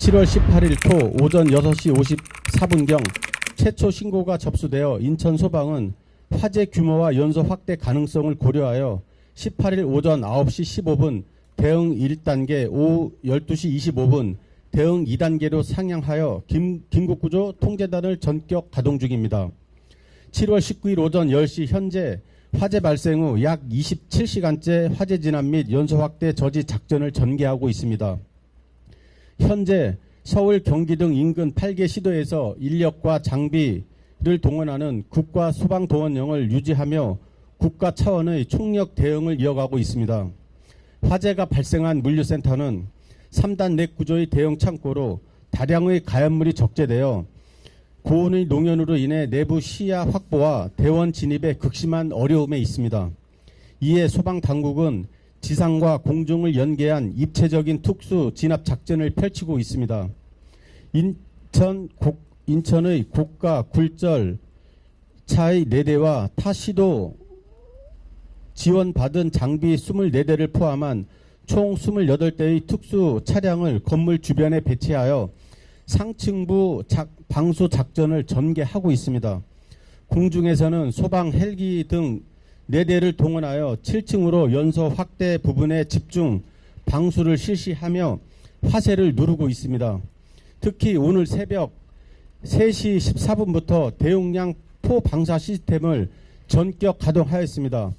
7월 18일 토 오전 6시 54분경 최초 신고가 접수되어 인천소방은 화재 규모와 연소 확대 가능성을 고려하여 18일 오전 9시 15분 대응 1단계, 오후 12시 25분 대응 2단계로 상향하여 긴급구조 통제단을 전격 가동 중입니다. 7월 19일 오전 10시 현재 화재 발생 후 약 27시간째 화재 진압 및 연소 확대 저지 작전을 전개하고 있습니다. 현재 서울, 경기 등 인근 8개 시도에서 인력과 장비를 동원하는 국가소방도원령을 유지하며 국가 차원의 총력 대응을 이어가고 있습니다. 화재가 발생한 물류센터는 3단 내 구조의 대형 창고로 다량의 가연물이 적재되어 고온의 농연으로 인해 내부 시야 확보와 대원 진입에 극심한 어려움에 있습니다. 이에 소방당국은 지상과 공중을 연계한 입체적인 특수 진압 작전을 펼치고 있습니다. 인천의 고가 굴절 차의 4대와 타 시도 지원받은 장비 24대를 포함한 총 28대의 특수 차량을 건물 주변에 배치하여 상층부 방수 작전을 전개하고 있습니다. 공중에서는 소방 헬기 등 4대를 동원하여 7층으로 연소 확대 부분에 집중 방수를 실시하며 화세를 누르고 있습니다. 특히 오늘 새벽 3시 14분부터 대용량 포방사 시스템을 전격 가동하였습니다.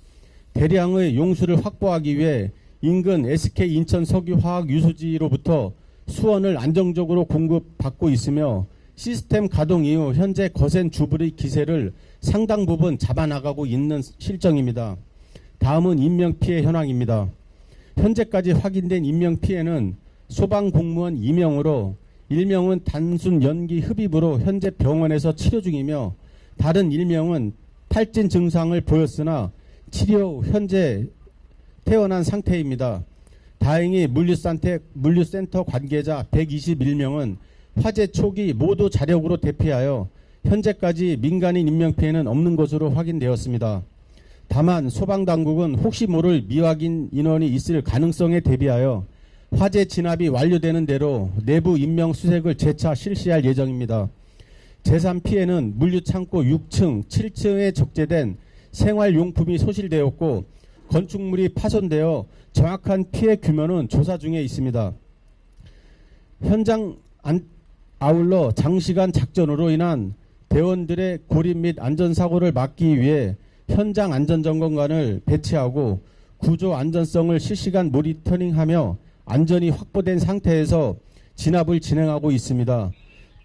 대량의 용수를 확보하기 위해 인근 SK 인천 석유화학 유수지로부터 수원을 안정적으로 공급받고 있으며 시스템 가동 이후 현재 거센 주불의 기세를 상당 부분 잡아나가고 있는 실정입니다. 다음은 인명피해 현황입니다. 현재까지 확인된 인명피해는 소방공무원 2명으로 1명은 단순 연기 흡입으로 현재 병원에서 치료 중이며 다른 1명은 탈진 증상을 보였으나 치료 후 현재 퇴원한 상태입니다. 다행히 물류센터 관계자 121명은 화재 초기 모두 자력으로 대피하여 현재까지 민간인 인명피해는 없는 것으로 확인되었습니다. 다만 소방당국은 혹시 모를 미확인 인원이 있을 가능성에 대비하여 화재 진압이 완료되는 대로 내부 인명 수색을 재차 실시할 예정입니다. 제3피해는 물류창고 6층, 7층에 적재된 생활용품이 소실되었고 건축물이 파손되어 정확한 피해 규모는 조사 중에 있습니다. 아울러 장시간 작전으로 인한 대원들의 고립 및 안전사고를 막기 위해 현장 안전점검관을 배치하고 구조 안전성을 실시간 모니터링하며 안전이 확보된 상태에서 진압을 진행하고 있습니다.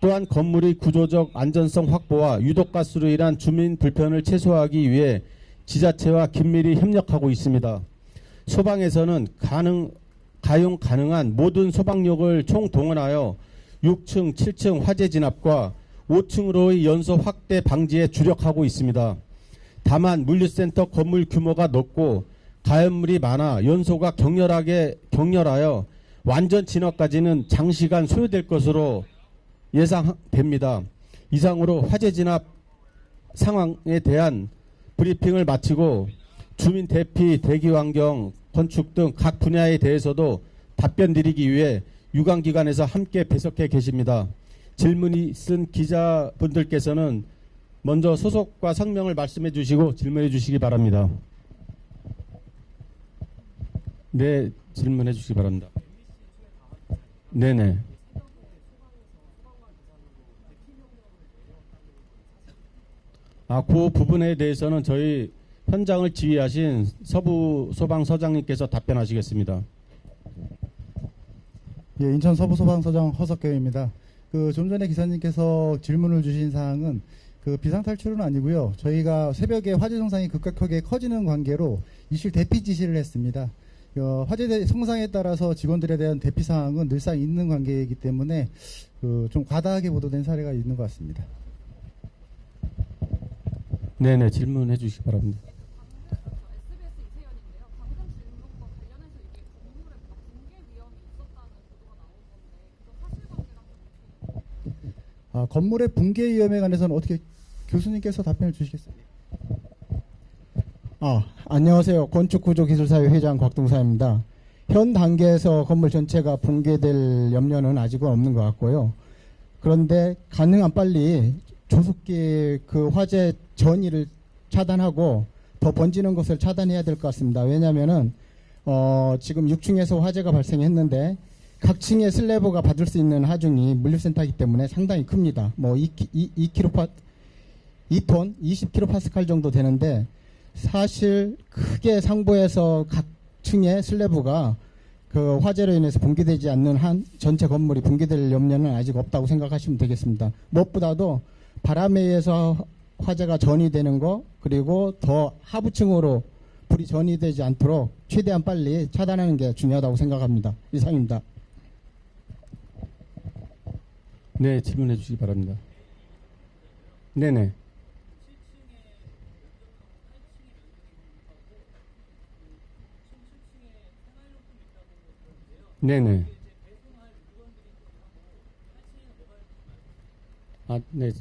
또한 건물의 구조적 안전성 확보와 유독가스로 인한 주민 불편을 최소화하기 위해 지자체와 긴밀히 협력하고 있습니다. 소방에서는 가용 가능한 모든 소방력을 총동원하여 6층, 7층 화재 진압과 5층으로의 연소 확대 방지에 주력하고 있습니다. 다만 물류센터 건물 규모가 높고 가연물이 많아 연소가 격렬하여 완전 진압까지는 장시간 소요될 것으로 예상됩니다. 이상으로 화재 진압 상황에 대한 브리핑을 마치고 주민 대피, 대기환경, 건축 등 각 분야에 대해서도 답변 드리기 위해 유관기관에서 함께 배석해 계십니다. 질문이 있은 기자분들께서는 먼저 소속과 성명을 말씀해 주시고 질문해 주시기 바랍니다. 네, 질문해 주시기 바랍니다. 네네. 그 부분에 대해서는 저희 현장을 지휘하신 서부소방서장님께서 답변하시겠습니다. 예, 인천 서부소방서장 허석경입니다. 좀 전에 기사님께서 질문을 주신 사항은 비상탈출은 아니고요. 저희가 새벽에 화재 증상이 급격하게 커지는 관계로 이실 대피 지시를 했습니다. 화재 성상에 따라서 직원들에 대한 대피 사항은 늘상 있는 관계이기 때문에 좀 과다하게 보도된 사례가 있는 것 같습니다. 네네, 질문해 주시기 바랍니다. 건물의 붕괴 위험에 관해서는 어떻게 교수님께서 답변을 주시겠습니까? 안녕하세요. 건축구조기술사회 회장 곽동사입니다. 현 단계에서 건물 전체가 붕괴될 염려는 아직은 없는 것 같고요. 그런데 가능한 빨리 조속히 그 화재 전이를 차단하고 더 번지는 것을 차단해야 될 것 같습니다. 왜냐하면은 지금 6층에서 화재가 발생했는데 각 층의 슬래브가 받을 수 있는 하중이 물류센터이기 때문에 상당히 큽니다. 뭐 2톤, 20kPa 정도 되는데 사실 크게 상부에서 각 층의 슬래브가 그 화재로 인해서 붕괴되지 않는 한 전체 건물이 붕괴될 염려는 아직 없다고 생각하시면 되겠습니다. 무엇보다도 바람에 의해서 화재가 전이되는 거 그리고 더 하부층으로 불이 전이되지 않도록 최대한 빨리 차단하는 게 중요하다고 생각합니다. 이상입니다. 네, 질문해 주시기 바랍니다. 네네. 네네. 아, 네.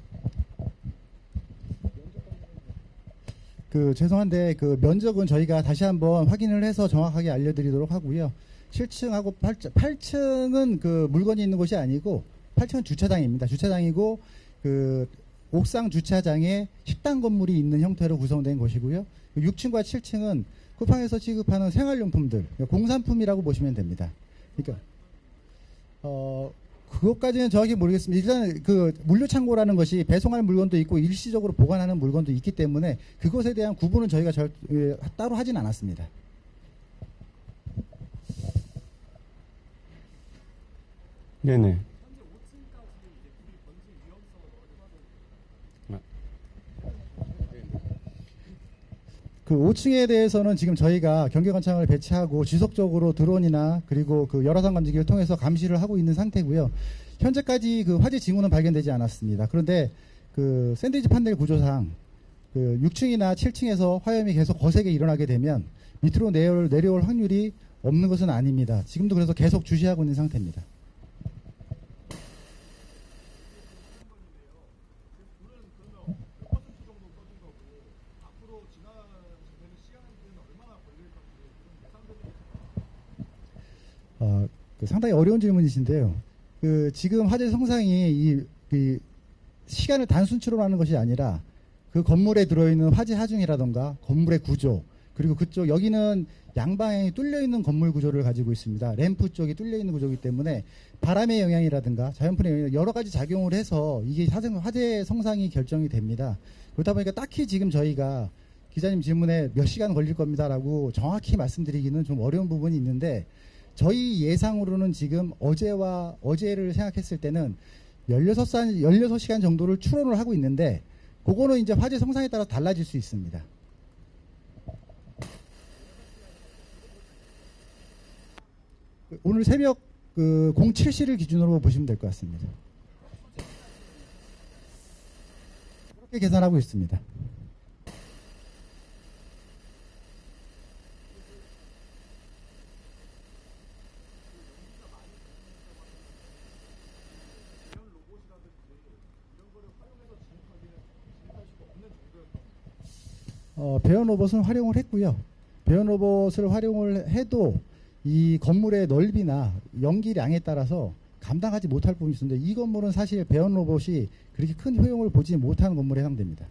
그 죄송한데 그 면적은 저희가 다시 한번 확인을 해서 정확하게 알려드리도록 하고요. 7층하고 8층은 그 물건이 있는 곳이 아니고 8층은 주차장입니다. 주차장이고 그 옥상 주차장에 식당 건물이 있는 형태로 구성된 곳이고요. 6층과 7층은 쿠팡에서 취급하는 생활용품들, 공산품이라고 보시면 됩니다. 그러니까 그것까지는 정확히 모르겠습니다. 일단 그 물류 창고라는 것이 배송하는 물건도 있고 일시적으로 보관하는 물건도 있기 때문에 그것에 대한 구분은 저희가 따로 하진 않았습니다. 네네. 그 5층에 대해서는 지금 저희가 경계관창을 배치하고 지속적으로 드론이나 그리고 그 열화상 감지기를 통해서 감시를 하고 있는 상태고요. 현재까지 그 화재 징후는 발견되지 않았습니다. 그런데 그 샌드위치 판넬 구조상 그 6층이나 7층에서 화염이 계속 거세게 일어나게 되면 밑으로 내려올 확률이 없는 것은 아닙니다. 지금도 그래서 계속 주시하고 있는 상태입니다. 상당히 어려운 질문이신데요. 그 지금 화재 성상이 이 시간을 단순치로 하는 것이 아니라 그 건물에 들어있는 화재 하중이라던가 건물의 구조 그리고 그쪽 여기는 양방향이 뚫려 있는 건물 구조를 가지고 있습니다. 램프 쪽이 뚫려 있는 구조이기 때문에 바람의 영향이라든가 자연풍의 영향 여러 가지 작용을 해서 이게 화재 성상이 결정이 됩니다. 그렇다 보니까 딱히 지금 저희가 기자님 질문에 몇 시간 걸릴 겁니다라고 정확히 말씀드리기는 좀 어려운 부분이 있는데 저희 예상으로는 지금 어제를 생각했을 때는 16시간 정도를 추론을 하고 있는데 그거는 이제 화재 성상에 따라 달라질 수 있습니다. 오늘 새벽 그 07시를 기준으로 보시면 될 것 같습니다. 그렇게 계산하고 있습니다. 배연 로봇은 활용을 했고요. 배연 로봇을 활용을 해도 이 건물의 넓이나 연기량에 따라서 감당하지 못할 부분이 있는데 이 건물은 사실 배연 로봇이 그렇게 큰 효용을 보지 못하는 건물에 해당됩니다.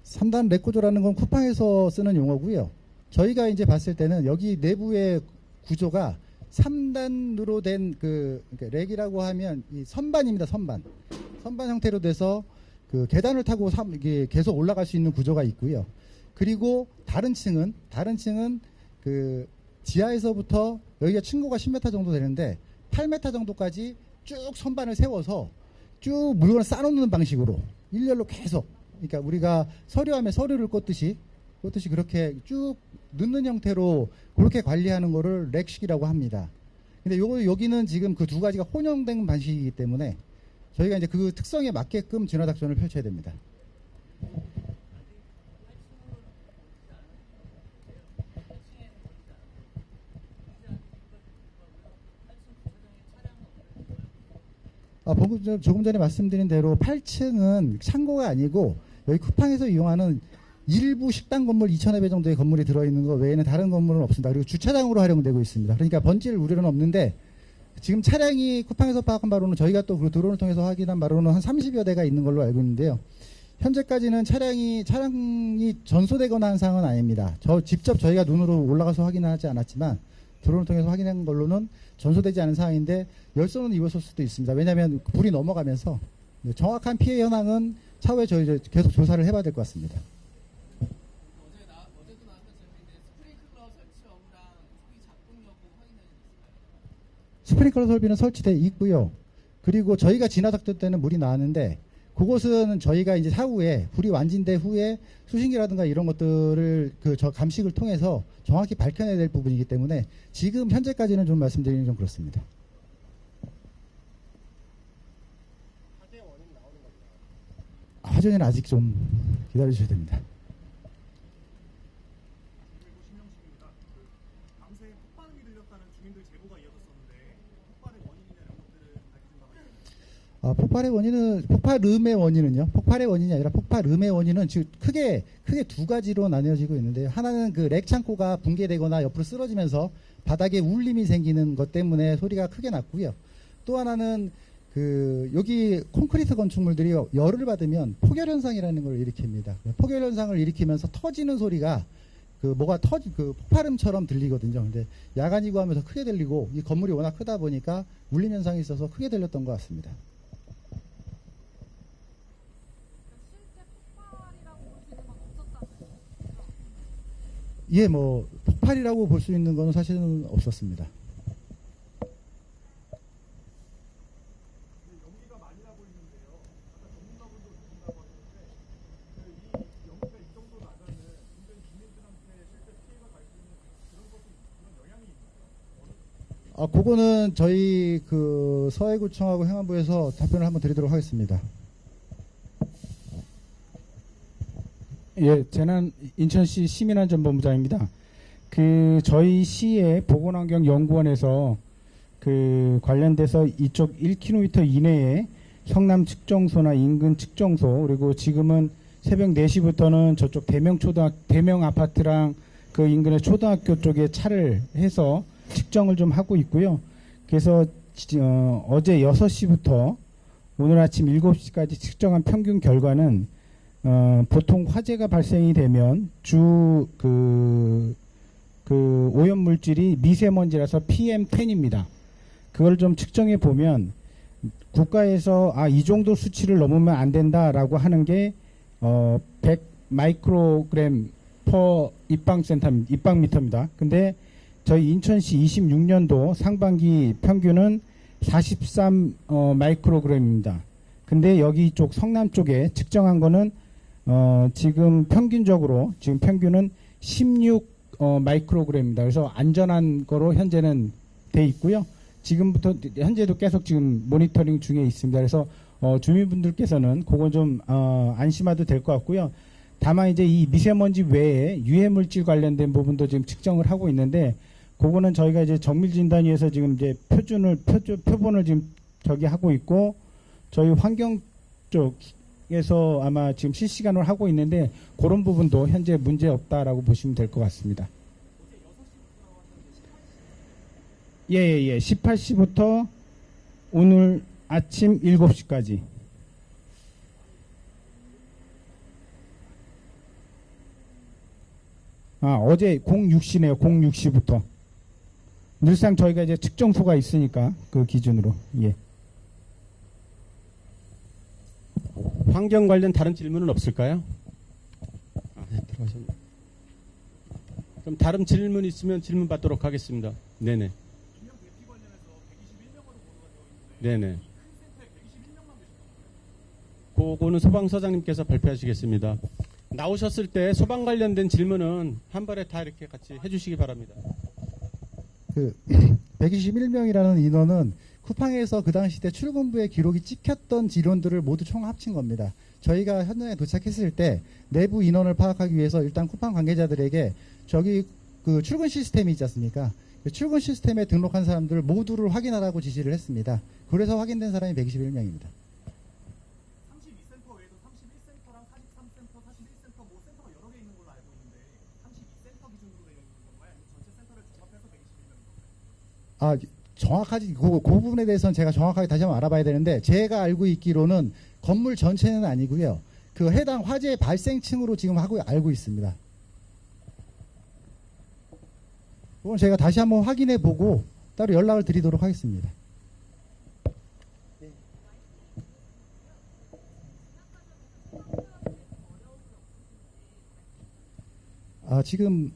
3단 렉구조라는 건 쿠팡에서 쓰는 용어고요. 저희가 이제 봤을 때는 여기 내부의 구조가 3단으로 된 그러니까 렉이라고 하면 이 선반입니다. 선반 형태로 돼서 그 계단을 타고 이게 계속 올라갈 수 있는 구조가 있고요. 그리고 다른 층은 그 지하에서부터 여기가 층고가 10m 정도 되는데 8m 정도까지 쭉 선반을 세워서 쭉 물건을 쌓아놓는 방식으로 일렬로 계속 그러니까 우리가 서류함에 서류를 꽂듯이 그렇게 쭉 넣는 형태로 그렇게 관리하는 거를 렉식이라고 합니다. 근데 여기는 지금 그 두 가지가 혼용된 방식이기 때문에 저희가 이제 그 특성에 맞게끔 진화 작전을 펼쳐야 됩니다. 조금 전에 말씀드린 대로 8층은 창고가 아니고 여기 쿠팡에서 이용하는 일부 식당 건물 2,000여 배 정도의 건물이 들어있는 것 외에는 다른 건물은 없습니다. 그리고 주차장으로 활용되고 있습니다. 그러니까 번질 우려는 없는데 지금 차량이 쿠팡에서 파악한 바로는 저희가 또 그 드론을 통해서 확인한 바로는 한 30여 대가 있는 걸로 알고 있는데요. 현재까지는 차량이 전소되거나 한 상황은 아닙니다. 직접 저희가 눈으로 올라가서 확인하지 않았지만 드론을 통해서 확인한 걸로는 전소되지 않은 상황인데 열선은 입었을 수도 있습니다. 왜냐하면 불이 넘어가면서 정확한 피해 현황은 차후에 저희 계속 조사를 해봐야 될 것 같습니다. 어제도 나왔던 질문인데 스프링클러 설치 여부랑 소위 작동 여부 확인하셨어요? 스프링클러 설비는 설치되어 있고요. 그리고 저희가 지나닥칠 때는 물이 나왔는데 그곳은 저희가 이제 사후에 불이 완진된 후에 수신기라든가 이런 것들을 저 감식을 통해서 정확히 밝혀내야 될 부분이기 때문에 지금 현재까지는 좀 말씀드리는 좀 그렇습니다. 화재는 아직 좀 기다려주셔야 됩니다. 밤새 폭발음이 들렸다는 주민들 제보가 이어졌었는데 폭발의 원인이나 이런 것들을 밝히신 바가 있나요? 폭발음의 원인은요. 폭발의 원인이 아니라 폭발음의 원인은 지금 크게 두 가지로 나뉘어지고 있는데요. 하나는 그 렉 창고가 붕괴되거나 옆으로 쓰러지면서 바닥에 울림이 생기는 것 때문에 소리가 크게 났고요. 또 하나는 여기 콘크리트 건축물들이 열을 받으면 폭열 현상이라는 걸 일으킵니다. 폭열 현상을 일으키면서 터지는 소리가 폭발음처럼 들리거든요. 근데 야간이고 하면 더 크게 들리고 이 건물이 워낙 크다 보니까 울림 현상이 있어서 크게 들렸던 것 같습니다. 실제 폭발이라고 볼 수 있는 건 없었다는 거죠? 예, 폭발이라고 볼 수 있는 건 사실은 없었습니다. 연기가 많이 나고 있는데요. 아까 전문가분도 그런다고 하셨는데 이 연기가 이 정도 나면은 굉장히 주민들한테 실제 피해가 갈 수 있는 그런 영향이 있나요? 그거는 저희 서해구청하고 행안부에서 답변을 한번 드리도록 하겠습니다. 예, 저는 인천시 시민안전본부장입니다. 저희 시의 보건환경연구원에서 관련돼서 이쪽 1km 이내에 성남 측정소나 인근 측정소, 그리고 지금은 새벽 4시부터는 저쪽 대명 아파트랑 그 인근의 초등학교 쪽에 차를 해서 측정을 좀 하고 있고요. 그래서 어제 6시부터 오늘 아침 7시까지 측정한 평균 결과는 보통 화재가 발생이 되면 오염 물질이 미세먼지라서 PM10입니다. 그걸 좀 측정해 보면 국가에서 이 정도 수치를 넘으면 안 된다라고 하는 게 100 마이크로그램 퍼 입방미터입니다. 근데 저희 인천시 26년도 상반기 평균은 43 마이크로그램입니다. 근데 여기 쪽 성남 쪽에 측정한 거는 지금 평균은 16 마이크로그램입니다. 그래서 안전한 거로 현재는 돼 있고요. 지금부터 현재도 계속 지금 모니터링 중에 있습니다. 그래서 주민분들께서는 그건 좀 안심하도 될 것 같고요. 다만 이제 이 미세먼지 외에 유해물질 관련된 부분도 지금 측정을 하고 있는데 그거는 저희가 이제 정밀진단위에서 지금 이제 표본을 지금 하고 있고 저희 환경 쪽에서 아마 지금 실시간으로 하고 있는데 그런 부분도 현재 문제 없다라고 보시면 될 것 같습니다. 예. 18시부터 오늘 아침 7시까지. 어제 06시네요. 06시부터. 늘상 저희가 이제 측정소가 있으니까 그 기준으로. 예. 환경 관련 다른 질문은 없을까요? 네, 들어가셨네. 그럼 다른 질문 있으면 질문 받도록 하겠습니다. 네네. 중량 대피 관련해서 121명으로 보도가 되어 있는데 네네. 한 센터에 121명만 계셨던 거예요? 그거는 소방서장님께서 발표하시겠습니다. 나오셨을 때 소방 관련된 질문은 한 번에 다 이렇게 같이 해주시기 바랍니다. 121명이라는 인원은 쿠팡에서 그 당시 때 출근부에 기록이 찍혔던 인원들을 모두 총 합친 겁니다. 저희가 현장에 도착했을 때 내부 인원을 파악하기 위해서 일단 쿠팡 관계자들에게 저기 그 출근 시스템이 있지 않습니까? 출근 시스템에 등록한 사람들 모두를 확인하라고 지시를 했습니다. 그래서 확인된 사람이 121명입니다. 32센터 외에도 31센터랑 43센터, 41센터, 뭐 센터가 여러 개 있는 걸로 알고 있는데 32센터 기준으로 되어 있는 건가요? 아니면 전체 센터를 종합해서 121명인가요? 아, 정확하지, 그 부분에 대해서는 제가 정확하게 다시 한번 알아봐야 되는데, 제가 알고 있기로는 건물 전체는 아니고요. 그 해당 화재 발생층으로 지금 알고 있습니다. 그건 제가 다시 한번 확인해 보고 따로 연락을 드리도록 하겠습니다. 지금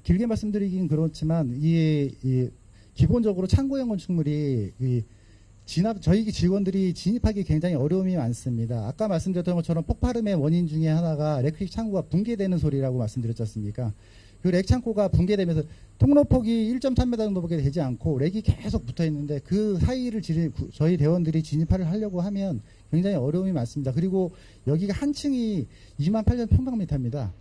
길게 말씀드리긴 그렇지만 이 기본적으로 창고형 건축물이 저희 직원들이 진입하기 굉장히 어려움이 많습니다. 아까 말씀드렸던 것처럼 폭발음의 원인 중에 하나가 렉 창고가 붕괴되는 소리라고 말씀드렸지 않습니까? 그 렉 창고가 붕괴되면서 통로폭이 1.3m 정도밖에 되지 않고 렉이 계속 붙어 있는데 그 사이를 저희 대원들이 진입을 하려고 하면 굉장히 어려움이 많습니다. 그리고 여기가 한 층이 28,000평방미터입니다.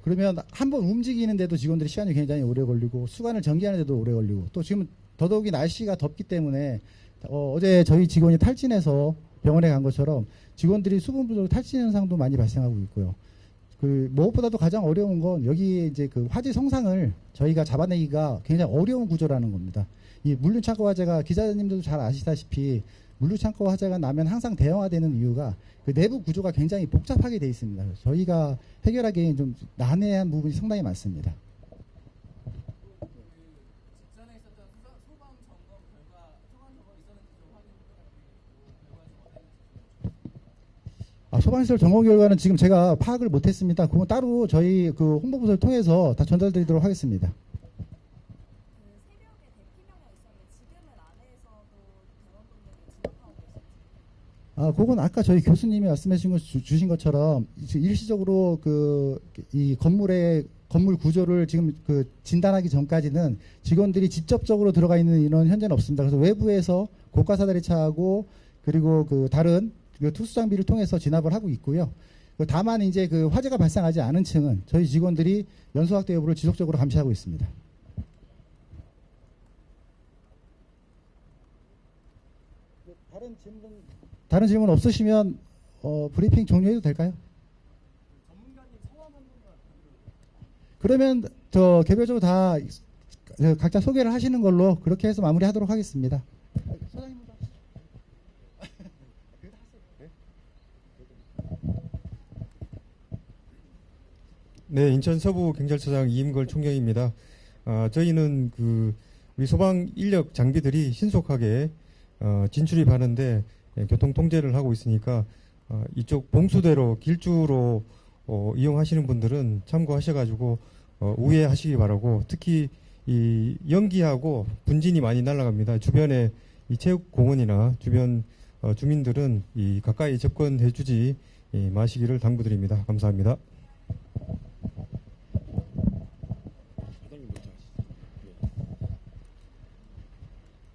그러면 한번 움직이는데도 직원들이 시간이 굉장히 오래 걸리고 수관을 전개하는데도 오래 걸리고 또 지금 더더욱이 날씨가 덥기 때문에 어제 저희 직원이 탈진해서 병원에 간 것처럼 직원들이 수분 부족 탈진 현상도 많이 발생하고 있고요. 그 무엇보다도 가장 어려운 건 여기 이제 그 화재 성상을 저희가 잡아내기가 굉장히 어려운 구조라는 겁니다. 이 물류창고 화재가 기자님들도 잘 아시다시피 물류창고 화재가 나면 항상 대형화되는 이유가 그 내부 구조가 굉장히 복잡하게 되어 있습니다. 저희가 해결하기엔 좀 난해한 부분이 상당히 많습니다. 직전에 있었던 소방 점검 결과 소방 점검 있었는지 좀 확인 부탁드리고 결과 좀 어땠는지. 소방시설 점검 결과는 지금 제가 파악을 못했습니다. 그건 따로 저희 그 홍보부서를 통해서 다 전달드리도록 하겠습니다. 그 새벽에 대피명령 있었는데 지금은 안에서도 대원분들이 진압하고 계신지. 그건 아까 저희 교수님이 주신 것처럼 일시적으로 이 건물 구조를 지금 진단하기 전까지는 직원들이 직접적으로 들어가 있는 인원 현재는 없습니다. 그래서 외부에서 고가 사다리 차하고 그리고 다른 특수 장비를 통해서 진압을 하고 있고요. 다만 이제 화재가 발생하지 않은 층은 저희 직원들이 연소 확대 여부를 지속적으로 감시하고 있습니다. 다른 질문 없으시면 브리핑 종료해도 될까요? 전문가님 성함 한 번만 그러면 개별적으로 다 각자 소개를 하시는 걸로 그렇게 해서 마무리하도록 하겠습니다. 소장님도 하시죠. 네, 인천 서부 경찰서장 이임걸 총경입니다. 저희는 우리 소방 인력 장비들이 신속하게 진출입하는데 교통 통제를 하고 있으니까 이쪽 봉수대로 길주로 이용하시는 분들은 참고하셔가지고 우회하시기 바라고, 특히 이 연기하고 분진이 많이 날아갑니다. 주변에 이 체육공원이나 주변 주민들은 이 가까이 접근해주지 마시기를 당부드립니다. 감사합니다.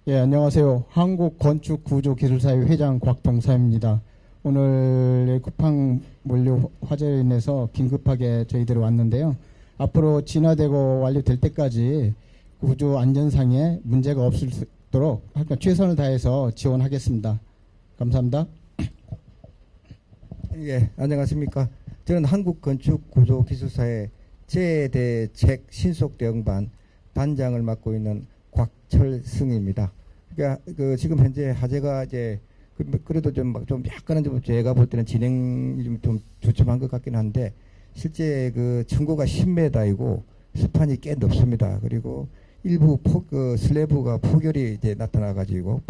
예, 안녕하세요. 한국건축구조기술사회 회장 곽동사입니다. 오늘 쿠팡 원료 화재로 인해서 긴급하게 저희들이 왔는데요. 앞으로 진화되고 완료될 때까지 구조 안전상에 문제가 없을 수 있도록 최선을 다해서 지원하겠습니다. 감사합니다. 예, 안녕하십니까. 저는 한국건축구조기술사의 제대책 신속대응반 반장을 맡고 있는 곽철승입니다. 그러니까 지금 현재 화재가 이제 그래도 좀 약간은 좀 제가 볼 때는 진행이 좀 주춤한 것 같긴 한데, 실제 층고가 10m이고 스판이 꽤 높습니다. 그리고 일부 슬래브가 폭열이 이제 나타나가지고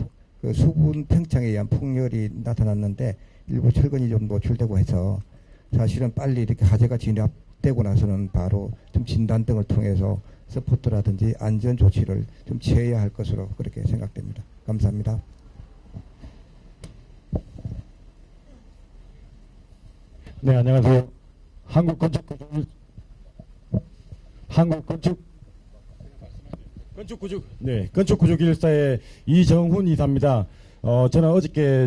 수분 팽창에 의한 폭열이 나타났는데 일부 철근이 좀 노출되고 해서 사실은 빨리 이렇게 화재가 진압되고 나서는 바로 좀 진단 등을 통해서 서포트라든지 안전 조치를 좀 취해야 할 것으로 그렇게 생각됩니다. 감사합니다. 네, 안녕하세요. 건축구조기술사의 이정훈 이사입니다. 저는 어저께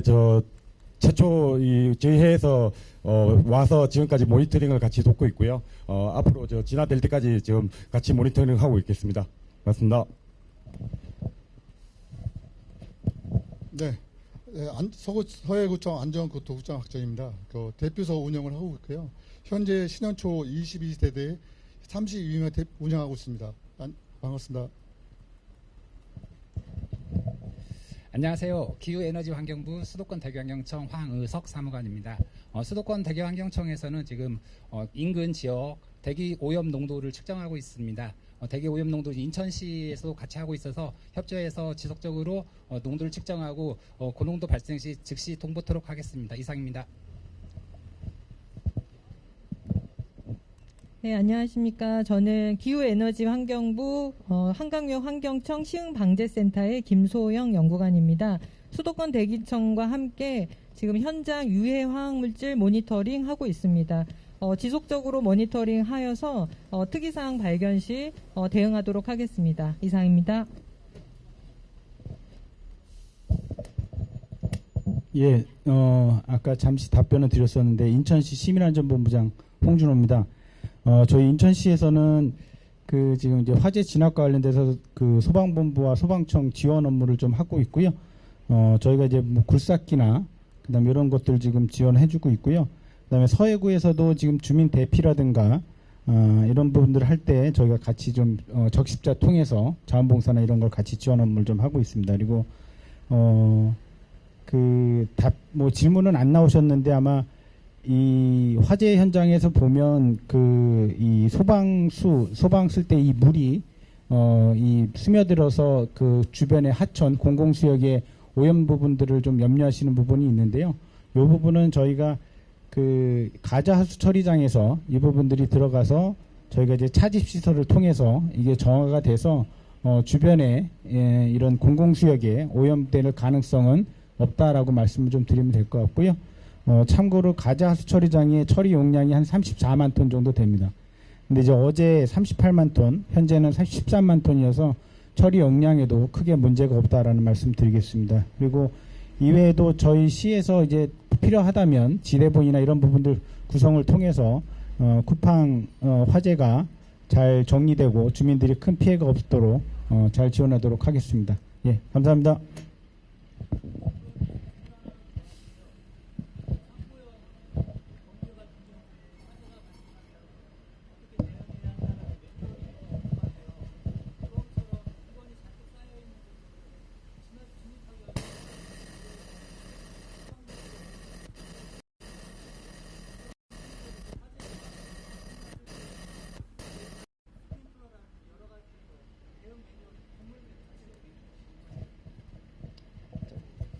최초 저희 해에서 와서 지금까지 모니터링을 같이 돕고 있고요. 앞으로 진화될 때까지 지금 같이 모니터링 하고 있겠습니다. 맞습니다. 네, 서해구청 안전교통국장 학장입니다. 그 대표소 운영을 하고 있고요. 현재 신현초 22세대 32명 운영하고 있습니다. 반갑습니다. 안녕하세요. 기후에너지환경부 수도권 대교환경청 황의석 사무관입니다. 수도권 대교환경청에서는 지금 인근 지역 대기 오염 농도를 측정하고 있습니다. 대기 오염 농도 인천시에서도 같이 하고 있어서 협조해서 지속적으로 농도를 측정하고 고농도 발생 시 즉시 통보토록 하겠습니다. 이상입니다. 네, 안녕하십니까. 저는 기후에너지환경부 한강역 환경청 시흥방재센터의 김소영 연구관입니다. 수도권 대기청과 함께 지금 현장 유해 화학물질 모니터링 하고 있습니다. 지속적으로 모니터링 하여서 특이사항 발견 시 대응하도록 하겠습니다. 이상입니다. 예, 아까 잠시 답변을 드렸었는데 인천시 시민안전본부장 홍준호입니다. 저희 인천시에서는 그 지금 이제 화재 진압과 관련돼서 그 소방본부와 소방청 지원 업무를 좀 하고 있고요. 저희가 이제 뭐 굴삭기나 그다음에 이런 것들 지금 지원해주고 있고요. 그다음에 서해구에서도 지금 주민 대피라든가 이런 부분들을 할 때 저희가 같이 좀 적십자 통해서 자원봉사나 이런 걸 같이 지원 업무를 좀 하고 있습니다. 그리고 그 답 뭐 질문은 안 나오셨는데 아마 이 화재 현장에서 보면 그 이 소방 쓸 때 이 물이 이 스며들어서 그 주변의 하천 공공수역의 오염 부분들을 좀 염려하시는 부분이 있는데요. 이 부분은 저희가 그 가자 하수 처리장에서 이 부분들이 들어가서 저희가 이제 차집 시설을 통해서 이게 정화가 돼서 주변에 이런 공공수역에 오염될 가능성은 없다라고 말씀을 좀 드리면 될 것 같고요. 참고로 가자 하수 처리장의 처리 용량이 한 34만 톤 정도 됩니다. 근데 이제 어제 38만 톤, 현재는 13만 톤이어서 처리 용량에도 크게 문제가 없다라는 말씀 드리겠습니다. 그리고 이외에도 저희 시에서 이제 필요하다면 지대본이나 이런 부분들 구성을 통해서 쿠팡 화재가 잘 정리되고 주민들이 큰 피해가 없도록 잘 지원하도록 하겠습니다. 예, 감사합니다.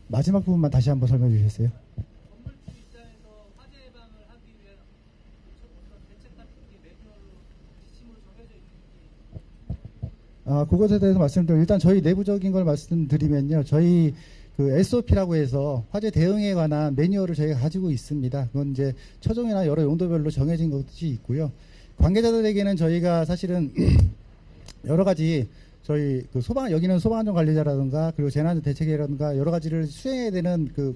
마지막 부분만 다시 한번 설명해 주셨어요. 건물주 입장에서 화재 예방을 하기 위한 대책 같은 게 매뉴얼로 지침으로 정해져 있는지. 그것에 대해서 말씀드리면 일단 저희 내부적인 걸 말씀드리면요. 저희 그 SOP라고 해서 화재 대응에 관한 매뉴얼을 저희가 가지고 있습니다. 그건 이제 처종이나 여러 용도별로 정해진 것이 있고요. 관계자들에게는 저희가 사실은 여러 가지 저희 그 여기는 소방안전 관리자라든가 그리고 재난안전 대책이라든가 여러 가지를 수행해야 되는 그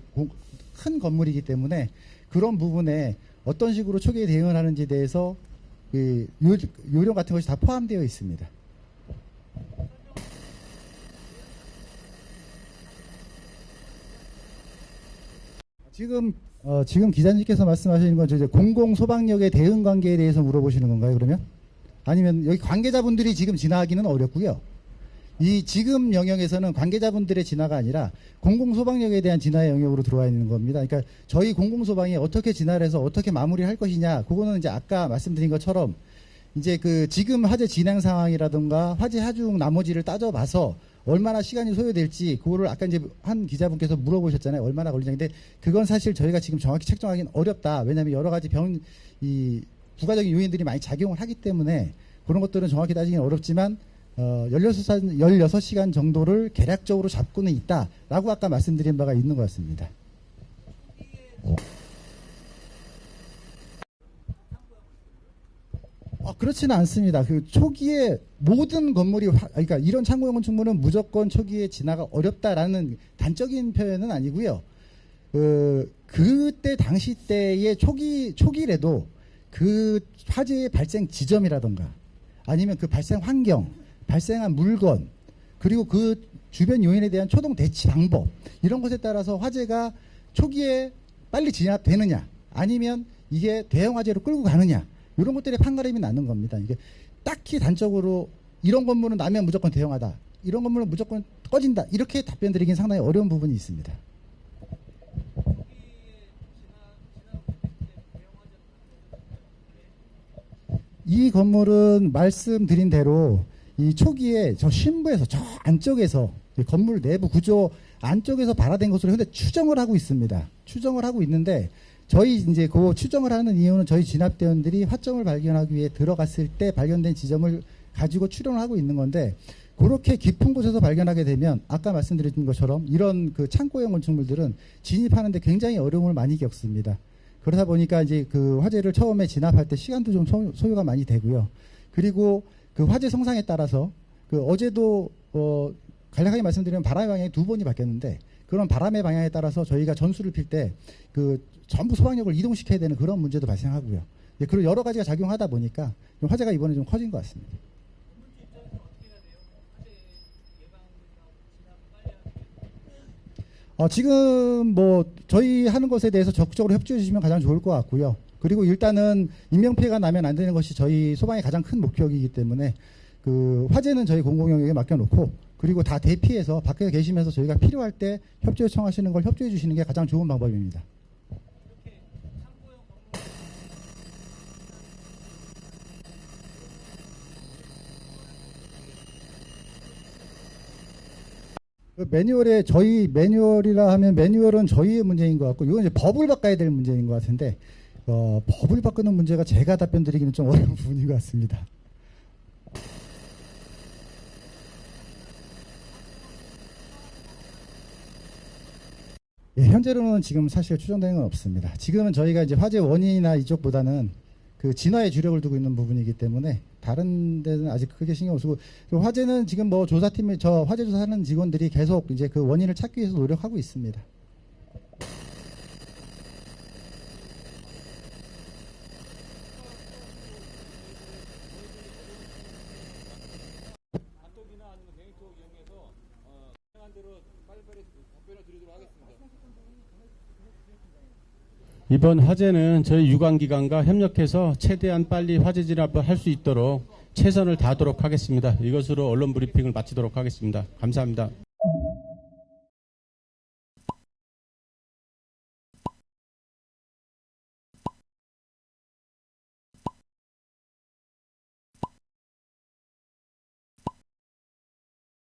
큰 건물이기 때문에 그런 부분에 어떤 식으로 초기에 대응을 하는지에 대해서 그 요령 같은 것이 다 포함되어 있습니다. 지금 기자님께서 말씀하시는 건 이제 공공소방력의 대응 관계에 대해서 물어보시는 건가요, 그러면? 아니면 여기 관계자분들이 지금 진화하기는 어렵고요. 이 지금 영역에서는 관계자분들의 진화가 아니라 공공소방력에 대한 진화의 영역으로 들어와 있는 겁니다. 그러니까 저희 공공소방이 어떻게 진화를 해서 어떻게 마무리할 것이냐, 그거는 이제 아까 말씀드린 것처럼 이제 그 지금 화재 진행 상황이라든가 화재 하중 나머지를 따져봐서 얼마나 시간이 소요될지 그거를 아까 이제 한 기자분께서 물어보셨잖아요. 얼마나 걸리냐. 근데 그건 사실 저희가 지금 정확히 책정하기는 어렵다. 왜냐하면 여러 가지 이 부가적인 요인들이 많이 작용을 하기 때문에 그런 것들은 정확히 따지기는 어렵지만 16시간 정도를 계략적으로 잡고는 있다라고 아까 말씀드린 바가 있는 것 같습니다. 그렇지는 않습니다. 그 초기에 모든 건물이 그러니까 이런 창고용 건축물은 무조건 초기에 진화가 어렵다라는 단적인 표현은 아니고요. 그때 당시 때의 초기라도 그 화재의 발생 지점이라든가 아니면 그 발생 환경 발생한 물건, 그리고 그 주변 요인에 대한 초동 대치 방법, 이런 것에 따라서 화재가 초기에 빨리 진압되느냐, 아니면 이게 대형 화재로 끌고 가느냐, 이런 것들의 판가름이 나는 겁니다. 이게 딱히 단적으로 이런 건물은 나면 무조건 대형하다, 이런 건물은 무조건 꺼진다, 이렇게 답변 드리긴 상당히 어려운 부분이 있습니다. 이 건물은 말씀드린 대로 이 초기에 저 신부에서 저 안쪽에서 건물 내부 구조 안쪽에서 발화된 것으로 현재 추정을 하고 있습니다. 추정을 하고 있는데, 저희 이제 그 추정을 하는 이유는 저희 진압대원들이 화점을 발견하기 위해 들어갔을 때 발견된 지점을 가지고 추론을 하고 있는 건데, 그렇게 깊은 곳에서 발견하게 되면 아까 말씀드린 것처럼 이런 그 창고형 건축물들은 진입하는데 굉장히 어려움을 많이 겪습니다. 그러다 보니까 이제 그 화재를 처음에 진압할 때 시간도 좀 소요가 많이 되고요. 그리고 그 화재 성상에 따라서 그 어제도 간략하게 말씀드리면 바람의 방향이 2번이 바뀌었는데, 그런 바람의 방향에 따라서 저희가 전술을 필 때 그 전부 소방력을 이동시켜야 되는 그런 문제도 발생하고요. 그리고 여러 가지가 작용하다 보니까 화재가 이번에 좀 커진 것 같습니다. 지금 뭐 저희 하는 것에 대해서 적극적으로 협조해 주시면 가장 좋을 것 같고요. 그리고 일단은 인명피해가 나면 안 되는 것이 저희 소방의 가장 큰 목표이기 때문에 그 화재는 저희 공공영역에 맡겨놓고, 그리고 다 대피해서 밖에 계시면서 저희가 필요할 때 협조 요청하시는 걸 협조해 주시는 게 가장 좋은 방법입니다. 그 매뉴얼에 저희 매뉴얼이라 하면 매뉴얼은 저희의 문제인 것 같고, 이건 이제 법을 바꿔야 될 문제인 것 같은데, 법을 바꾸는 문제가 제가 답변 드리기는 좀 어려운 부분인 것 같습니다. 예, 현재로는 지금 사실 추정되는 건 없습니다. 지금은 저희가 이제 화재 원인이나 이쪽보다는 그 진화에 주력을 두고 있는 부분이기 때문에 다른 데는 아직 크게 신경 못 쓰고, 화재는 지금 뭐 조사팀이 저 화재 조사하는 직원들이 계속 이제 그 원인을 찾기 위해서 노력하고 있습니다. 이번 화재는 저희 유관기관과 협력해서 최대한 빨리 화재 진압을 할 수 있도록 최선을 다하도록 하겠습니다. 이것으로 언론 브리핑을 마치도록 하겠습니다. 감사합니다.